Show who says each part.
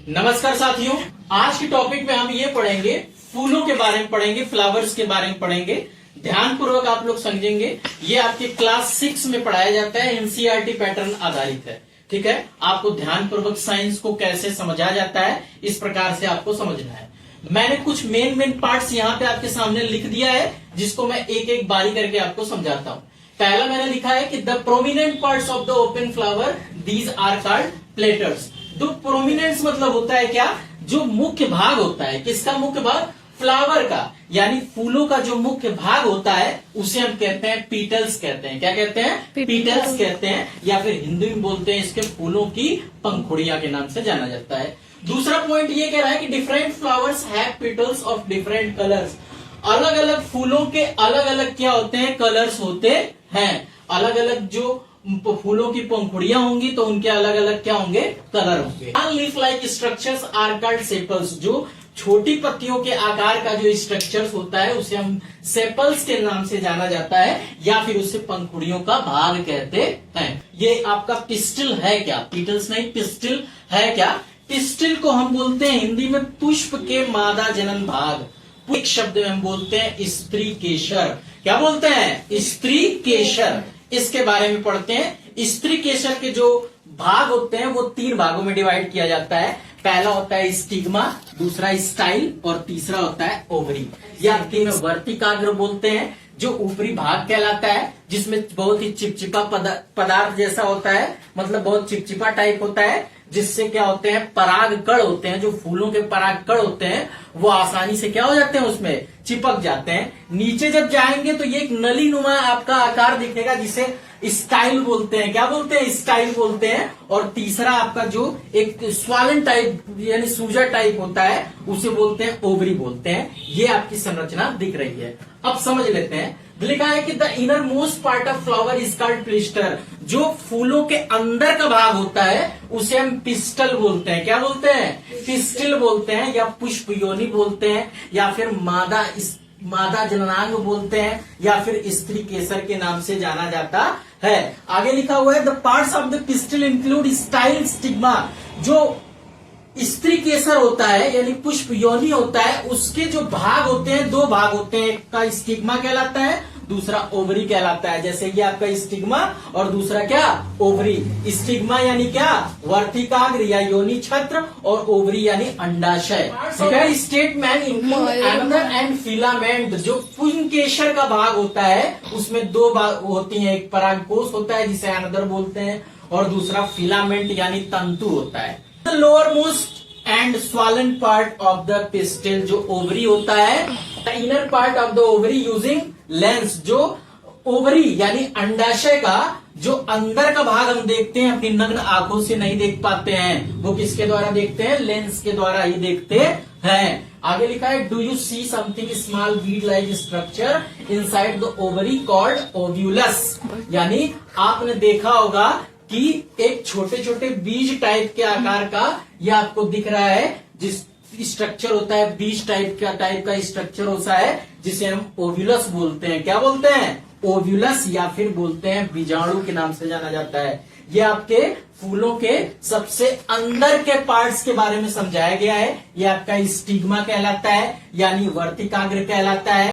Speaker 1: नमस्कार साथियों, आज के टॉपिक में हम ये पढ़ेंगे, फूलों के बारे में पढ़ेंगे, फ्लावर्स के बारे में पढ़ेंगे। ध्यान पूर्वक आप लोग समझेंगे। ये आपके क्लास 6 में पढ़ाया जाता है, एनसीईआरटी पैटर्न आधारित है। ठीक है, आपको ध्यान पूर्वक साइंस को कैसे समझा जाता है इस प्रकार से आपको समझना है। मैंने कुछ मेन पार्ट्स यहाँ पे आपके सामने लिख दिया है, जिसको मैं एक एक बारी करके आपको समझाता हूँ। पहला मैंने लिखा है कि the prominent parts of the open flower these are called petals. तो प्रोमिनेंस मतलब होता है क्या, जो मुख्य भाग होता है। किसका मुख्य भाग? फ्लावर का, यानी फूलों का जो मुख्य भाग होता है उसे हम कहते हैं पीटल्स कहते हैं। क्या कहते हैं? पीटल्स कहते हैं, या फिर हिंदी में बोलते हैं इसके फूलों की पंखुड़ियां के नाम से जाना जाता है। दूसरा पॉइंट ये कह रहा है कि different flowers have petals of different colours. अलग अलग फूलों के अलग अलग क्या होते हैं? कलर्स होते हैं। अलग अलग जो फूलों की पंखुड़ियां होंगी तो उनके अलग अलग क्या होंगे? कलर होंगे। Leaf like structures are called sepals. जो छोटी पत्तियों के आकार का जो स्ट्रक्चर्स होता है उसे हम सेपल्स के नाम से जाना जाता है, या फिर उसे पंखुड़ियों का भाग कहते हैं। ये आपका पिस्टिल है क्या? पीटल्स नहीं, पिस्टिल है क्या? पिस्टिल को हम बोलते हैं हिंदी में पुष्प के मादा जनन भाग। एक शब्द में हम बोलते हैं स्त्री केशर। क्या बोलते हैं? स्त्री केशर। इसके बारे में पढ़ते हैं। स्त्री केशर के जो भाग होते हैं वो 3 भागों में डिवाइड किया जाता है। पहला होता है स्टिग्मा, दूसरा स्टाइल और तीसरा होता है ओवरी। या तीनों वर्तिकाग्र बोलते हैं, जो ऊपरी भाग कहलाता है, जिसमें बहुत ही चिपचिपा पदार्थ जैसा होता है, मतलब बहुत चिपचिपा टाइप होता है, जिससे क्या होते हैं? पराग कण होते हैं। जो फूलों के पराग कण होते हैं वो आसानी से क्या हो जाते हैं? उसमें चिपक जाते हैं। नीचे जब जाएंगे तो ये एक नली नुमा आपका आकार दिखेगा, जिसे स्टाइल बोलते हैं। क्या बोलते हैं? स्टाइल बोलते हैं। और तीसरा आपका जो एक स्वालन टाइप यानी सूजा टाइप होता है उसे बोलते हैं ओवरी बोलते हैं। ये आपकी संरचना दिख रही है। अब समझ लेते हैं। लिखा है कि the inner most part of flower is called pistol. जो फूलों के अंदर का भाग होता है उसे हम पिस्टल बोलते हैं। क्या बोलते हैं? पिस्टिल बोलते हैं, या पुष्प योनि बोलते हैं, या फिर मादा जननांग बोलते हैं, या फिर स्त्री केसर के नाम से जाना जाता है। आगे लिखा हुआ है the parts of the pistil include style, stigma. जो स्त्री केसर होता है यानी पुष्प योनि होता है, उसके जो भाग होते हैं 2 भाग होते हैं। एक का स्टिग्मा कहलाता है, दूसरा ओवरी कहलाता है। जैसे ये आपका स्टिग्मा और दूसरा क्या? ओवरी। स्टिग्मा यानी क्या? वर्तिकाग्र या योनि छत्र, और ओवरी यानी अंडाशय। Statement include another and filament. जो पुंकेसर का भाग होता है उसमें 2 भाग होती हैं। एक परागकोश होता है जिसे एनदर बोलते हैं, और दूसरा फिलामेंट यानी तंतु होता है। The lower most and swollen part of the pistil, जो ओवरी होता है, the inner part of the ovary using lens. जो ओवरी यानी अंडाशय का जो अंदर का भाग हम देखते हैं, अपनी नग्न आंखों से नहीं देख पाते हैं, वो किसके द्वारा देखते हैं? लेंस के द्वारा ही देखते हैं। आगे लिखा है do you see something small bead like structure inside the ovary called ovules. यानी आपने देखा होगा कि एक छोटे छोटे बीज टाइप के आकार का यह आपको दिख रहा है, जिस स्ट्रक्चर होता है बीज टाइप का स्ट्रक्चर होता है, जिसे हम ओव्यूलस बोलते हैं। क्या बोलते हैं? ओव्यूलस, या फिर बोलते हैं बीजाणु के नाम से जाना जाता है। ये आपके फूलों के सबसे अंदर के पार्ट्स के बारे में समझाया गया है। ये आपका स्टिग्मा कहलाता है, यानी वर्तिकाग्र कहलाता है।